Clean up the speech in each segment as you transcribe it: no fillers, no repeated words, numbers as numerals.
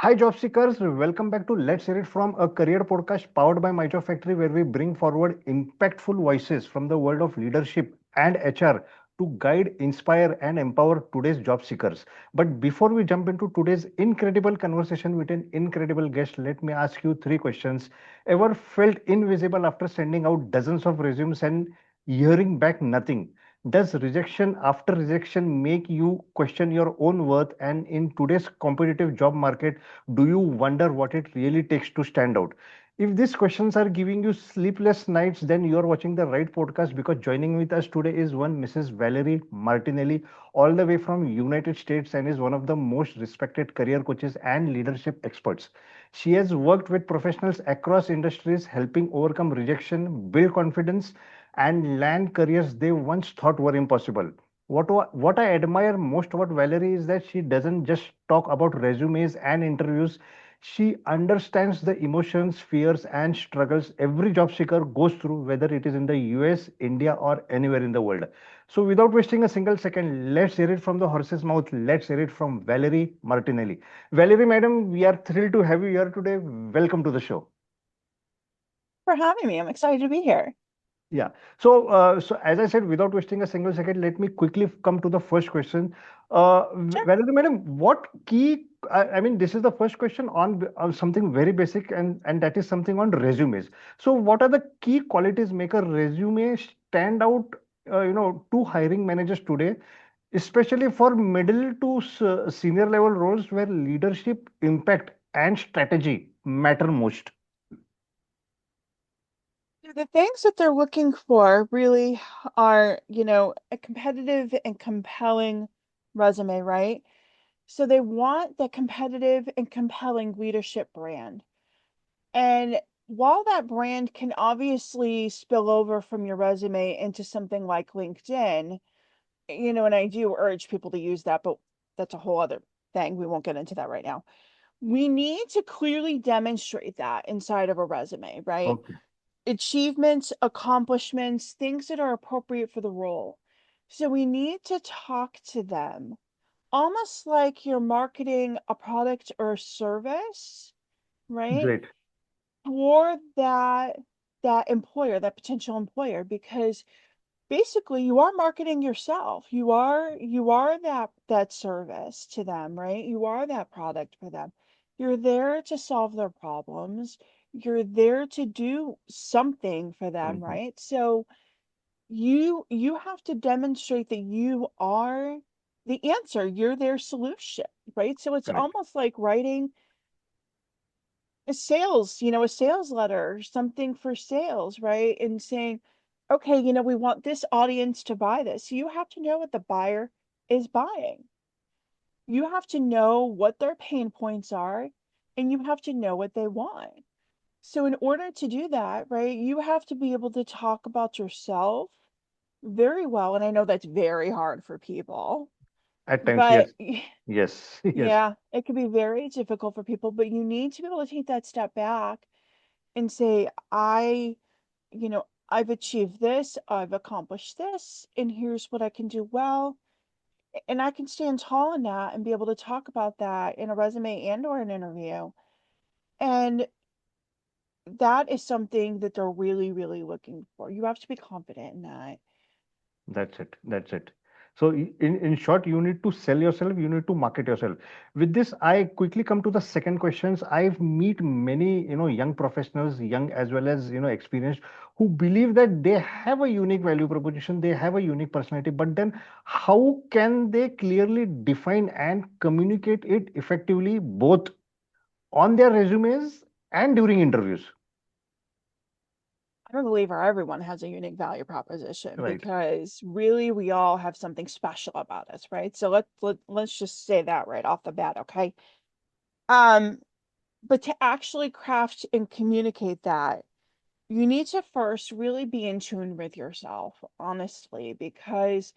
Hi, job seekers. Welcome back to Let's Hear It from a career podcast powered by My Job Factory, where we bring forward impactful voices from the world of leadership and HR to guide, inspire, and empower today's job seekers. But before we jump into today's incredible conversation with an incredible guest, let me ask you three questions. Ever felt invisible after sending out dozens of resumes and hearing back nothing? Does rejection after rejection make you question your own worth? And in today's competitive job market, do you wonder what it really takes to stand out? If these questions are giving you sleepless nights, then you are watching the right podcast, because joining with us today is one Mrs. Valerie Martinelli, all the way from United States, and is one of the most respected career coaches and leadership experts. She has worked with professionals across industries, helping overcome rejection, build confidence, and land careers they once thought were impossible. What I admire most about Valerie is that she doesn't just talk about resumes and interviews. She understands the emotions, fears, and struggles every job seeker goes through, whether it is in the US, India, or anywhere in the world. So, without wasting a single second, let's hear it from the horse's mouth. Let's hear it from Valerie Martinelli. Valerie, madam, we are thrilled to have you here today. Welcome to the show. For having me. I'm excited to be here. Yeah. So as I said, without wasting a single second, let me quickly come to the first question. Sure. Valerie, madam, what key? I mean, this is the first question on something very basic, and that is something on resumes. So, what are the key qualities make a resume stand out? To hiring managers today, especially for middle to senior level roles where leadership, impact, and strategy matter most. The things that they're looking for really are, a competitive and compelling resume, right? So they want the competitive and compelling leadership brand. And while that brand can obviously spill over from your resume into something like LinkedIn, and I do urge people to use that, but that's a whole other thing. We won't get into that right now. We need to clearly demonstrate that inside of a resume, right? Okay. Achievements, accomplishments, things that are appropriate for the role. So we need to talk to them almost like you're marketing a product or a service, right? Great. For that employer, that potential employer, because basically you are marketing yourself. You are that service to them, right? You are that product for them. You're there to solve their problems. You're there to do something for them, Mhm. right? So you have to demonstrate that you are the answer. You're their solution, right? So it's Correct. almost like writing a sales letter, something for sales, right? And saying, okay, we want this audience to buy this. So you have to know what the buyer is buying. You have to know what their pain points are, and you have to know what they want. So in order to do that, right, you have to be able to talk about yourself very well. And I know that's very hard for people, At times, but yes. Yes. Yes. yeah, it can be very difficult for people, but you need to be able to take that step back and say, I've achieved this, I've accomplished this, and here's what I can do well. And I can stand tall in that and be able to talk about that in a resume and or an interview. And that is something that they're really, really looking for. You have to be confident in that. That's it. That's it. So, in short, you need to sell yourself, you need to market yourself. With this, I quickly come to the second questions. I've meet many, young professionals, young as well as, experienced, who believe that they have a unique value proposition, they have a unique personality, but then how can they clearly define and communicate it effectively, both on their resumes and during interviews? I don't believe everyone has a unique value proposition Right. because really we all have something special about us, right? So let's just say that right off the bat, okay? Um, but to actually craft and communicate that, you need to first really be in tune with yourself, honestly, because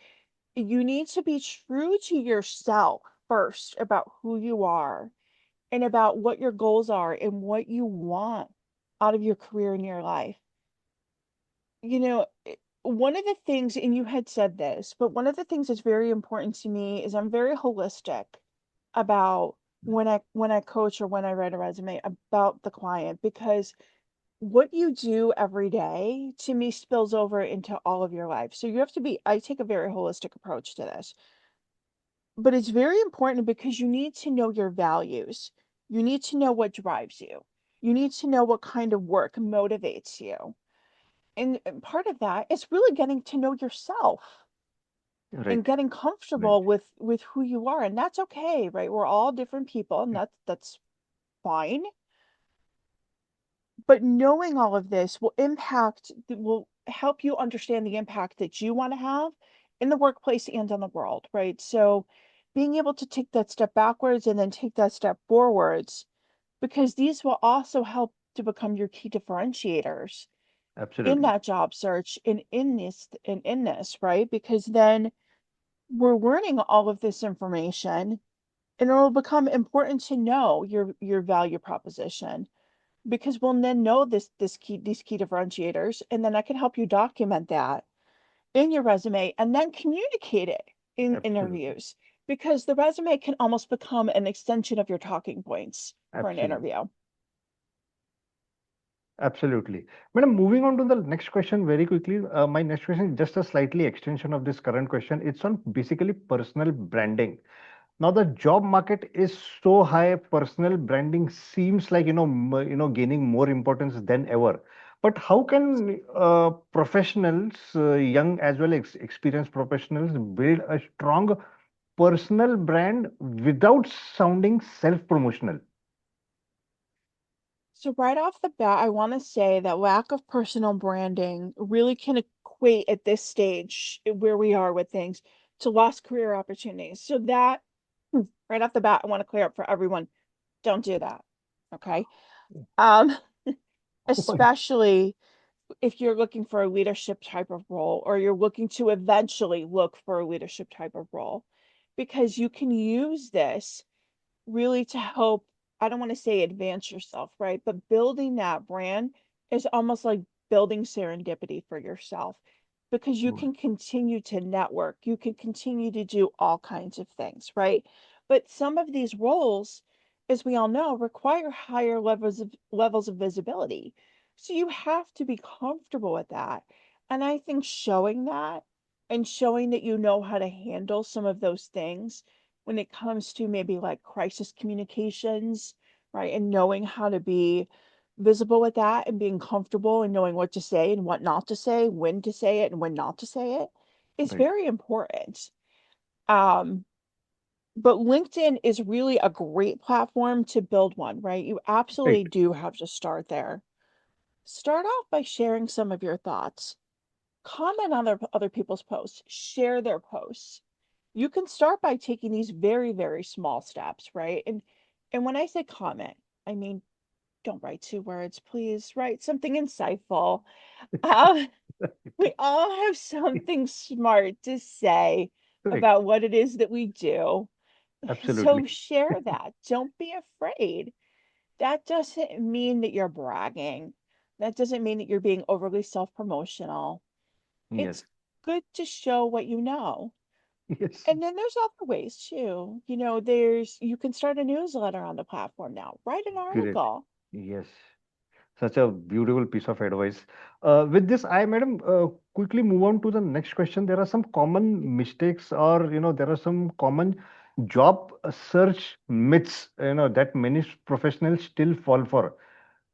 you need to be true to yourself first about who you are and about what your goals are and what you want out of your career and your life. One of the things, and you had said this, but one of the things that's very important to me is I'm very holistic about when I coach or when I write a resume about the client, because what you do every day to me spills over into all of your life. So you have to be, I take a very holistic approach to this, but it's very important because you need to know your values. You need to know what drives you. You need to know what kind of work motivates you. And part of that is really getting to know yourself and Right. getting Right. comfortable with who you are. And that's okay, right? We're all different people, and that's fine. But knowing all of this will help you understand the impact that you want to have in the workplace and in the world, right? So being able to take that step backwards and then take that step forwards, because these will also help to become your key differentiators in Absolutely. that job search and in this, right? Because then we're learning all of this information, and it'll become important to know your value proposition, because we'll then know these key differentiators, and then I can help you document that in your resume and then communicate it in Absolutely. interviews, because the resume can almost become an extension of your talking points for an Absolutely. interview. Absolutely. Madam, moving on to the next question very quickly. My next question is just a slightly extension of this current question. It's on basically personal branding. Now the job market is so high, personal branding seems like gaining more importance than ever. But how can professionals, young as well as experienced professionals, build a strong personal brand without sounding self-promotional? So right off the bat, I want to say that lack of personal branding really can equate at this stage where we are with things to lost career opportunities. So that right off the bat, I want to clear up for everyone, don't do that. Okay. Um, especially if you're looking for a leadership type of role, or you're looking to eventually look for a leadership type of role, because you can use this really to help, I don't want to say advance yourself, right? But building that brand is almost like building serendipity for yourself, because you Right. can continue to network, you can continue to do all kinds of things, right? But some of these roles, as we all know, require higher levels of visibility. So you have to be comfortable with that. And I think showing that, and showing that you know how to handle some of those things when it comes to maybe like crisis communications, right? And knowing how to be visible with that, and being comfortable and knowing what to say and what not to say, when to say it and when not to say it, is Right. very important. Um, but LinkedIn is really a great platform to build one, right? You Right. absolutely do have to start there. Start off by sharing some of your thoughts. Comment on other people's posts, share their posts. You can start by taking these very, very small steps, right? And when I say comment, I mean, don't write 2 words, please. Write something insightful. Um, we all have something smart to say Correct. about what it is that we do. So Absolutely. share that. Don't be afraid. That doesn't mean that you're bragging. That doesn't mean that you're being overly self-promotional. Yes. It's good to show what you know. Yes. And then there's other ways too. There's you can start a newsletter on the platform now. Write an Great. article. Yes. Such a beautiful piece of advice. With this, madam, quickly move on to the next question. There are some common mistakes, or there are some common job search myths, that many professionals still fall for.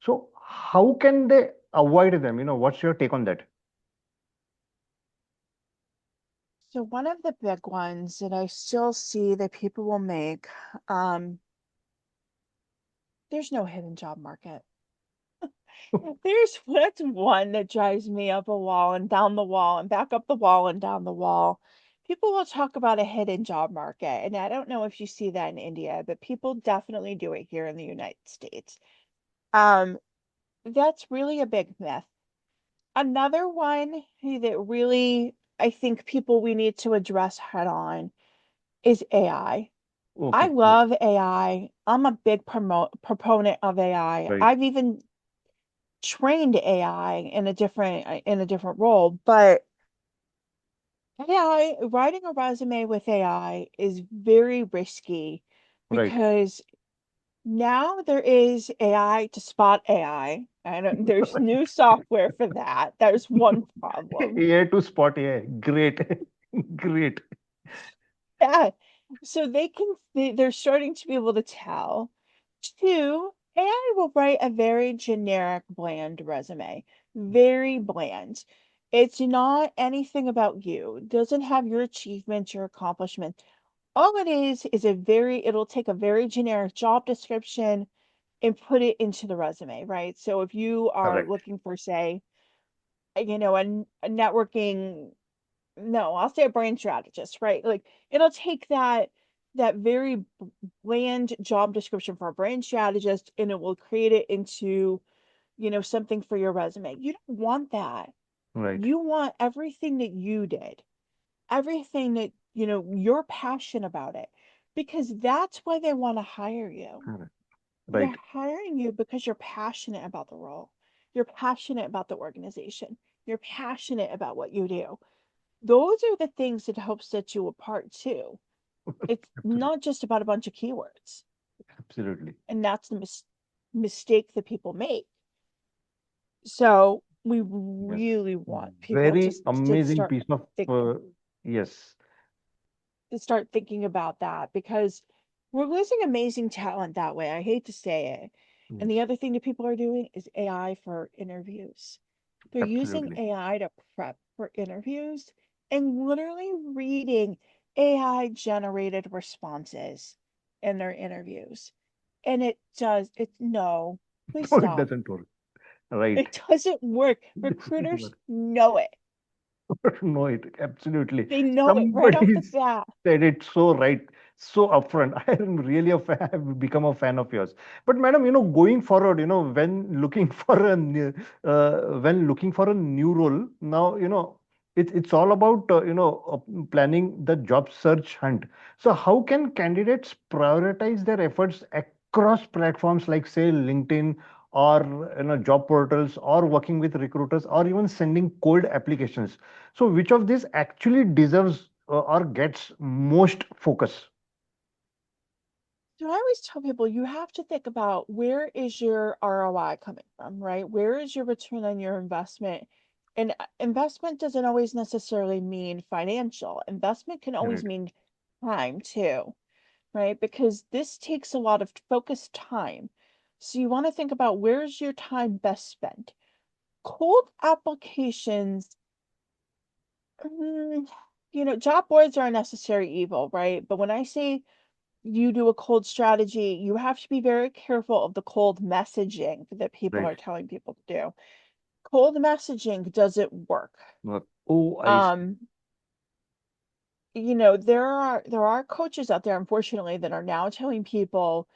So, how can they avoid them? What's your take on that? So one of the big ones that I still see that people will make, um, there's no hidden job market. That's one that drives me up a wall and down the wall and back up the wall and down the wall. People will talk about a hidden job market, and I don't know if you see that in India, but people definitely do it here in the United States. Um, that's really a big myth. Another one that really I think people we need to address head on is AI. I Okay. Yes. love AI. I'm a big proponent of AI. Right. I've even trained AI in a different role, but AI, writing a resume with AI is very risky, Right. because Now there is AI to spot AI. I don't, there's new software for that. There's one problem. AI to spot AI. Great. Great. Yeah. So they're starting to be able to tell. Two, AI will write a very generic, bland resume. Very bland. It's not anything about you. It doesn't have your achievements, your accomplishments. All it is it'll take a very generic job description and put it into the resume, right? So if you are Correct. looking for, say, a networking, no, I'll say a brand strategist, right? Like it'll take that very bland job description for a brand strategist and it will create it into, something for your resume. You don't want that. Right. You want everything that you did, everything that, you're passionate about it, because that's why they want to hire you. Correct. They're Right. hiring you because you're passionate about the role. You're passionate about the organization. You're passionate about what you do. Those are the things that help set you apart too. It's Absolutely. not just about a bunch of keywords. Absolutely. And that's the mistake that people make. So we Yes. really want people Very to amazing start piece of, thinking yes. to start thinking about that, because we're losing amazing talent that way. I hate to say it. And the Yes. other thing that people are doing is AI for interviews. They're using Absolutely. AI to prep for interviews and literally reading AI generated responses in their interviews. And it no, please No, it stop. doesn't work. Right. It doesn't work. It doesn't Recruiters work. know it. No, it absolutely. They know it right off Somebody the bat. said it so right, so upfront. I am really a fan. I've become a fan of yours. But madam, going forward, when looking for a new role, now it's all about planning the job search hunt. So how can candidates prioritize their efforts across platforms like say LinkedIn or job portals or working with recruiters or even sending cold applications? So, which of these actually deserves or gets most focus? So I always tell people you have to think about, where is your ROI coming from, right? Where is your return on your investment? And investment doesn't always necessarily mean financial. Investment can always Right. mean time too, right? Because this takes a lot of focused time. So you want to think about, where's your time best spent? Cold applications, mm, job boards are a necessary evil, right? But when I say you do a cold strategy, you have to be very careful of the cold messaging that people are Right. telling people to do. Cold messaging doesn't work. Oh, I see. Um, there are coaches out there, unfortunately, that are now telling people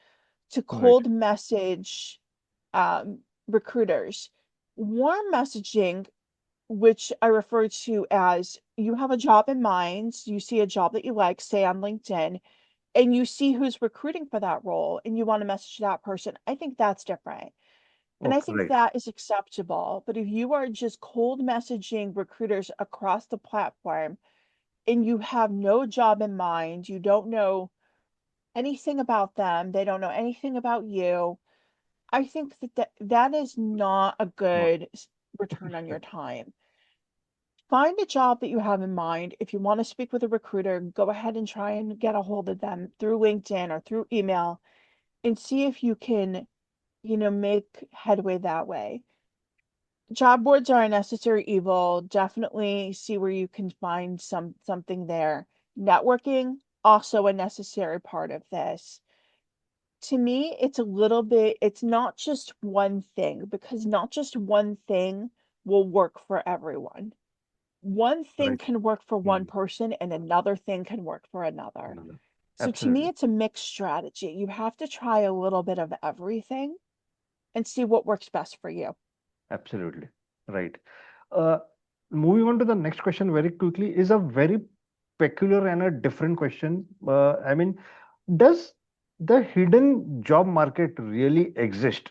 to Right. cold message recruiters. Warm messaging, which I refer to as, you have a job in mind, you see a job that you like, say on LinkedIn, and you see who's recruiting for that role and you want to message that person. I think that's different. And I Okay. think Right. that is acceptable. But if you are just cold messaging recruiters across the platform and you have no job in mind, you don't know anything about them, they don't know anything about you, I think that is not a Not good return on your time. Find a job that you have in mind. If you want to speak with a recruiter, go ahead and try and get a hold of them through LinkedIn or through email and see if you can, make headway that way. Job boards are a necessary evil. Definitely see where you can find something there. Networking, also a necessary part of this. To me, it's not just one thing, because not just one thing will work for everyone. One thing right. can work for one Mm, person and another thing can work for another. another. So to me, Absolutely. it's a mixed strategy. You have to try a little bit of everything and see what works best for you. Absolutely. Right. Uh, Moving on to the next question very quickly is a very peculiar and a different question. I mean, does the hidden job market really exist?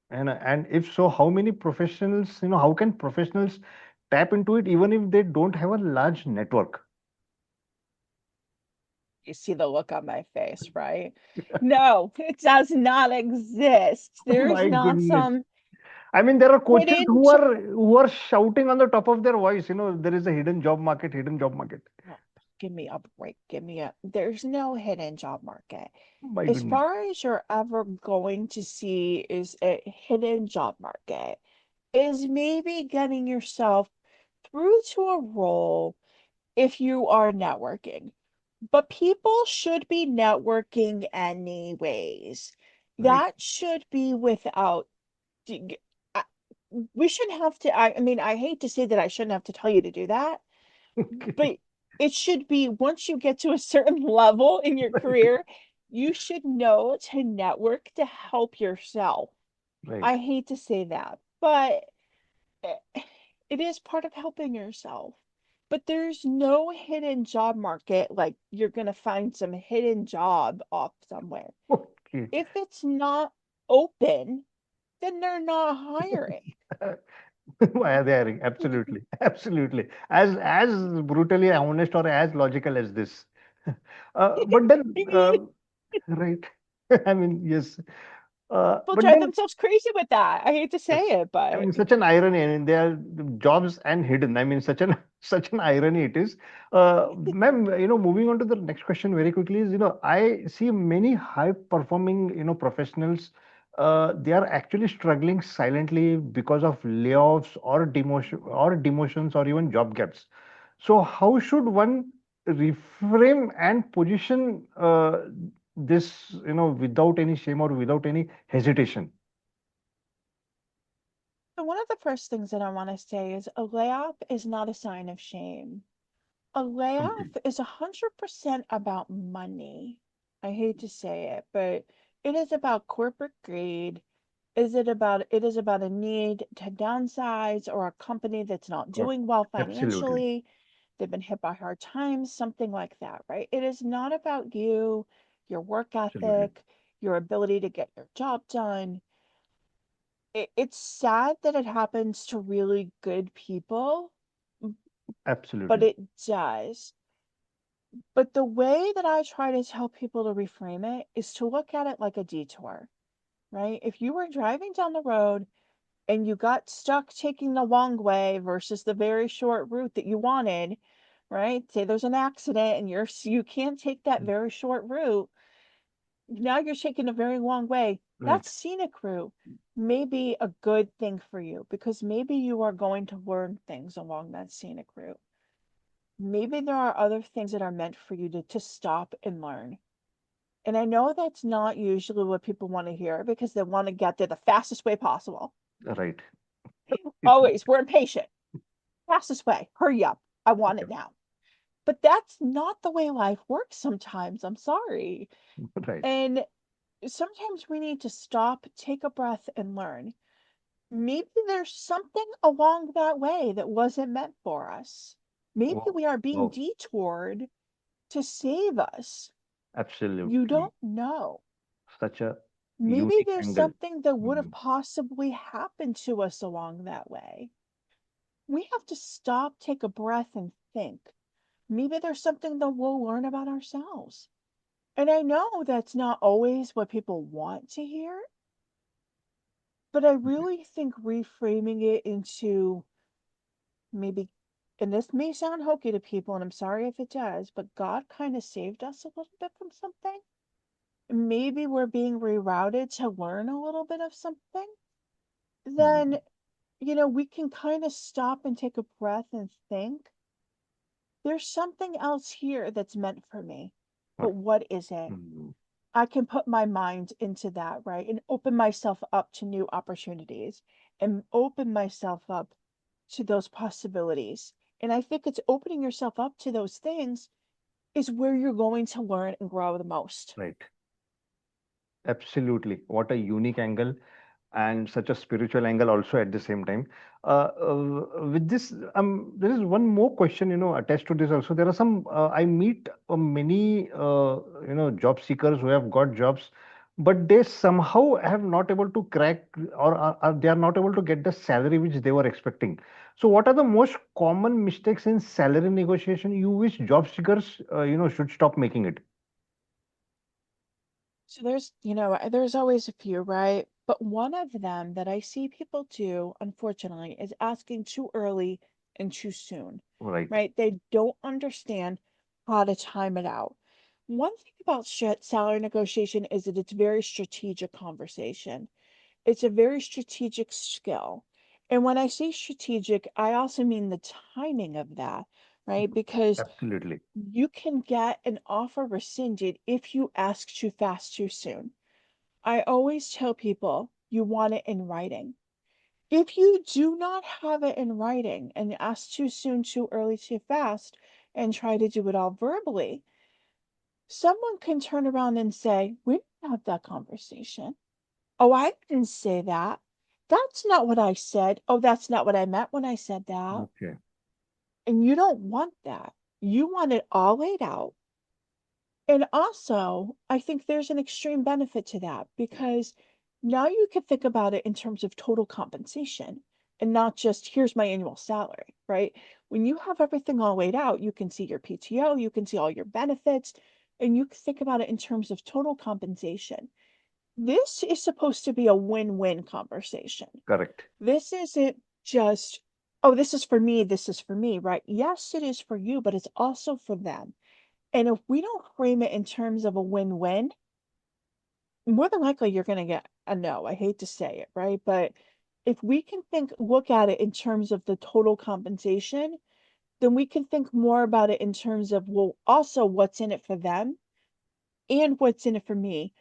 And if so, how many professionals, how can professionals tap into it even if they don't have a large network? You see the look on my face, right? No, it does not exist. There's My not goodness. some I mean, there are coaches hidden who are shouting on the top of their voice, there is a hidden job market, hidden job market. oh, give me a break. Give me a there's no hidden job market. My As goodness. far as you're ever going to see is a hidden job market, is maybe getting yourself through to a role if you are networking. But people should be networking anyways. Right. That should be without. I- We shouldn't have to. I mean, I hate to say that I shouldn't have to tell you to do that, Okay. but it should be once you get to a certain level in your Right. career, you should know to network to help yourself. Right. I hate to say that, but eh, it is part of helping yourself. But there's no hidden job market like you're going to find some hidden job off somewhere. Okay. If it's not open, then they're not hiring. Why are they hiring? Absolutely. Absolutely. As brutally honest or as logical as this. But then, right. I mean, yes. People But drive then themselves crazy with that. I hate to say yes. it, I but mean, such an irony. I mean, they are jobs and hidden. I mean, such an such an irony it is. Ma'am, moving on to the next question very quickly is, I see many high performing, professionals. They are actually struggling silently because of layoffs or demotions or even job gaps. So, how should one reframe and position this, without any shame or without any hesitation? so one of the first things that I want to say is a layoff is not a sign of shame. A layoff Okay. is 100% about money. I hate to say it, but it is about corporate greed. It is about a need to downsize or a company that's not Got doing well absolutely. financially. They've been hit by hard times, something like that, right? It is not about you, your work Absolutely. ethic, your ability to get your job done. It's sad that it happens to really good people, but Absolutely. it does. But the way that I try to tell people to reframe it is to look at it like a detour, right? If you were driving down the road and you got stuck taking the long way versus the very short route that you wanted, right? Say there's an accident and you can't take that very short route. Now you're taking a very long way. Right. That scenic route may be a good thing for you because maybe you are going to learn things along that scenic route. Maybe there are other things that are meant for you to stop and learn. And I know that's not usually what people want to hear because they want to get there the fastest way possible. Right. It, Always, we're impatient. Fastest way, hurry up. I want yeah. it now. But that's not the way life works sometimes. I'm sorry. Right. And sometimes we need to stop, take a breath, and learn. Maybe there's something along that way that wasn't meant for us. Maybe Wow. we are being Wow. detoured to save us. You Absolutely. don't know. Such a Maybe unique there's angle. something that would have Mhm. possibly happened to us along that way. We have to stop, take a breath, and think. Maybe there's something that we'll learn about ourselves. And I know that's not always what people want to hear, but I Right. really think reframing it into maybe, and this may sound hokey to people, and I'm sorry if it does, but God kind of saved us a little bit from something. Maybe we're being rerouted to learn a little bit of something. Then, Mhm. we can kind of stop and take a breath and think there's something else here that's meant for me. But Right. what is it? Mhm. I can put my mind into that, right? And open myself up to new opportunities and open myself up to those possibilities. And I think it's opening yourself up to those things is where you're going to learn and grow the most. Right. Absolutely. What a unique angle, and such a spiritual angle also at the same time. With this, there is one more question, attached to this also. There are some, I meet many, job seekers who have got jobs, but they somehow have not able to crack, or they are not able to get the salary which they were expecting. So, what are the most common mistakes in salary negotiation you wish job seekers, should stop making it? So there's always a few, right? But one of them that I see people do, unfortunately, is asking too early and too soon, Right. right? They don't understand how to time it out. One thing about salary negotiation is that it's very strategic conversation. It's a very strategic skill. And when I say strategic, I also mean the timing of that, right? Because Absolutely. you can get an offer rescinded if you ask too fast too soon. I always tell people you want it in writing. If you do not have it in writing and ask too soon, too early, too fast, and try to do it all verbally, someone can turn around and say, "We didn't have that conversation. Oh, I didn't say that. That's not what I said. Oh, that's not what I meant when I said that." Okay. And you don't want that. You want it all laid out. And also, I think there's an extreme benefit to that because now you can think about it in terms of total compensation and not just here's my annual salary, right? When you have everything all laid out, you can see your PTO, you can see all your benefits, and you can think about it in terms of total compensation. This is supposed to be a win-win conversation. Correct. This isn't just, oh, this is for me, right? Yes, it is for you, but it's also for them. And if we don't frame it in terms of a win-win, more than likely you're going to get a no. I hate to say it, right? But if we can look at it in terms of the total compensation, then we can think more about it in terms of, well, also what's in it for them and what's in it for me.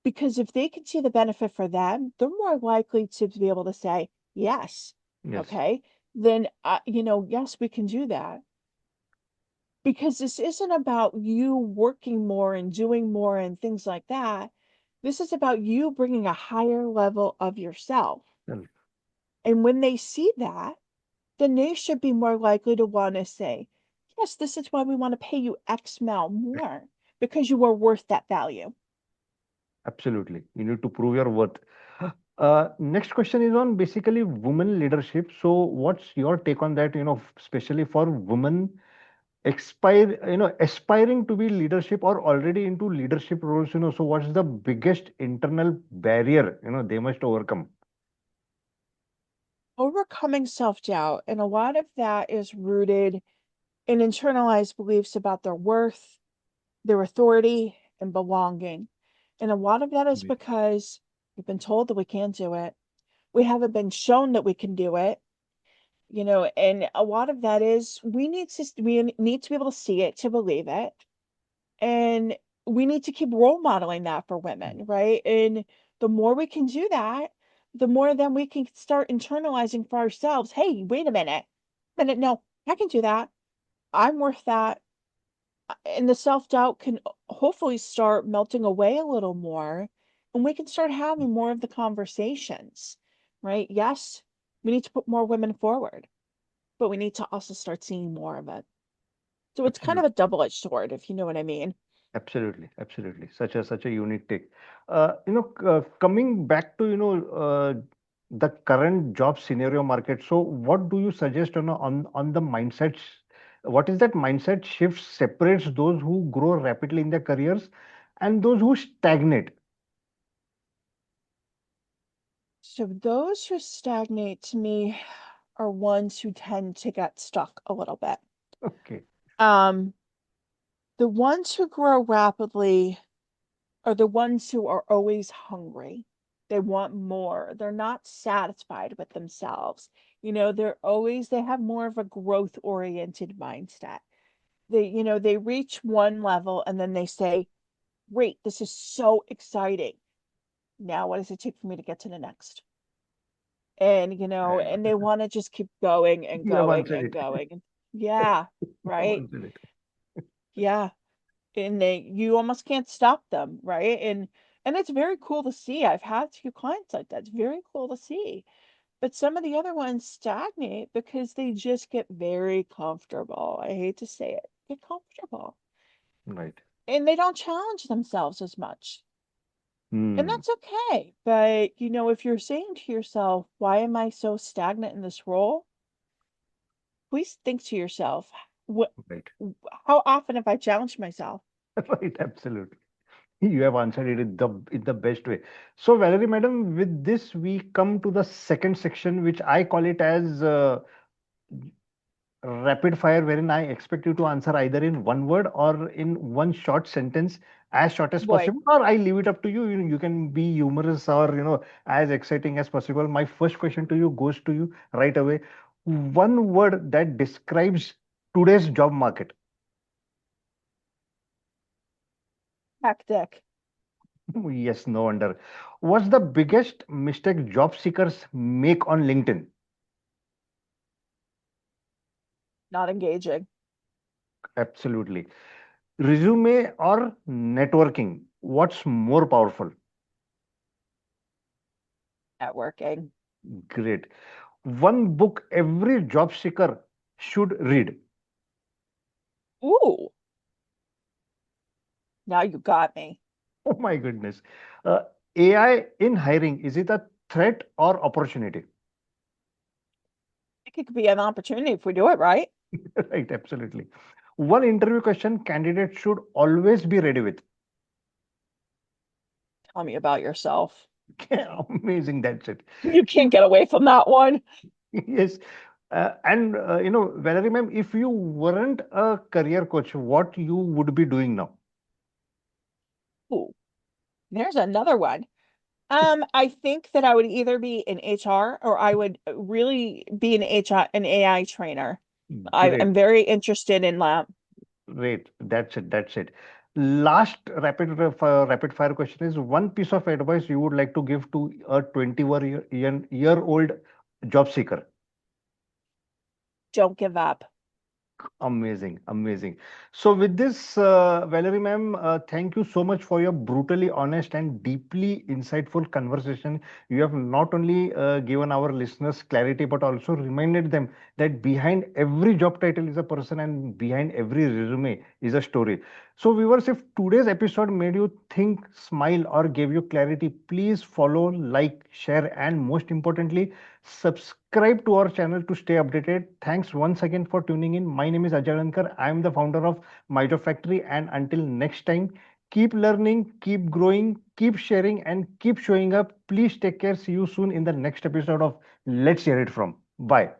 Because if they can see the benefit for them, they're more likely to be able to say, yes, Yes. okay, then, yes, we can do that. Because this isn't about you working more and doing more and things like that. This is about you bringing a higher level of yourself. Well, And when they see that, then they should be more likely to want to say, yes, this is why we want to pay you X amount more because you are worth that value. absolutely. You need to prove your worth. Next question is on basically women leadership. So, what's your take on that? Especially for women aspiring to be leadership or already into leadership roles. So what's the biggest internal barrier? They must overcome. Overcoming self doubt. And a lot of that is rooted in internalized beliefs about their worth, their authority, and belonging. And a lot of that is Right. because we've been told that we can't do it. We haven't been shown that we can do it, and a lot of that is we need to be able to see it to believe it. And we need to keep role modeling that for women, right? And the more we can do that, the more then we can start internalizing for ourselves, hey, wait a minute, no, I can do that. I'm worth that. And the self-doubt can hopefully start melting away a little more, and we can start having more of the conversations, right? Yes, we need to put more women forward, but we need to also start seeing more of it. So it's kind of Absolutely. a double-edged sword, if you know what I mean. Absolutely. Such a unique take. Coming back to the current job scenario market. So, what do you suggest on the mindsets? What is that mindset shift separates those who grow rapidly in their careers and those who stagnate? So those who stagnate to me are ones who tend to get stuck a little bit. Okay. Um, the ones who grow rapidly are the ones who are always hungry. They want more. They're not satisfied with themselves. They have more of a growth oriented mindset. They reach one level and then they say, great, this is so exciting. Now, what does it take for me to get to the next? And they want to just keep going and You have going answered and it. going. Yeah, You have right. answered it. Yeah. And you almost can't stop them, right? And it's very cool to see. I've had a few clients like that. It's very cool to see. But some of the other ones stagnate because they just get very comfortable. I hate to say it, get comfortable. Right. And they don't challenge themselves as much. And Hmm. that's okay. But, if you're saying to yourself, why am I so stagnant in this role? Please think to yourself, what, Right. how often have I challenged myself? Right. Absolutely. You have answered it in the best way. So, Valerie, madam, with this we come to the second section, which I call it as rapid fire, wherein I expect you to answer either in one word or in one short sentence, as short as Boy, possible, or I leave it up to you. You can be humorous or as exciting as possible. My first question to you goes to you right away. One word that describes today's job market. hectic, Yes, no wonder. What's the biggest mistake job seekers make on LinkedIn? not engaging, Absolutely. Resume or networking? What's more powerful? networking. Great. One book every job seeker should read. Ooh, now you got me. Oh my goodness. Uh, AI in hiring, is it a threat or opportunity? I think it could be an opportunity if we do it right. Right, absolutely. One interview question candidate should always be ready with. Tell me about yourself. Amazing, that's it. You can't get away from that one. Yes. And Valerie ma'am, if you weren't a career coach, what you would be doing now? Ooh, there's another one. I think that I would either be in HR or I would really be an AI trainer. Great, I'm very interested in that. great. That's it. That's it. Last rapid fire question is one piece of advice you would like to give to a 21 year old job seeker. Don't give up. Amazing, amazing. So, with this, Valerie ma'am, thank you so much for your brutally honest and deeply insightful conversation. You have not only given our listeners clarity, but also reminded them that behind every job title is a person and behind every resume is a story. So, viewers, if today's episode made you think, smile, or gave you clarity, please follow, like, share, and most importantly, subscribe to our channel to stay updated. Thanks once again for tuning in. My name is Ajay Lankar. I am the founder of Mito Factory. And until next time, keep learning, keep growing, keep sharing, and keep showing up. Please take care. See you soon in the next episode of Let's Hear It From. Bye.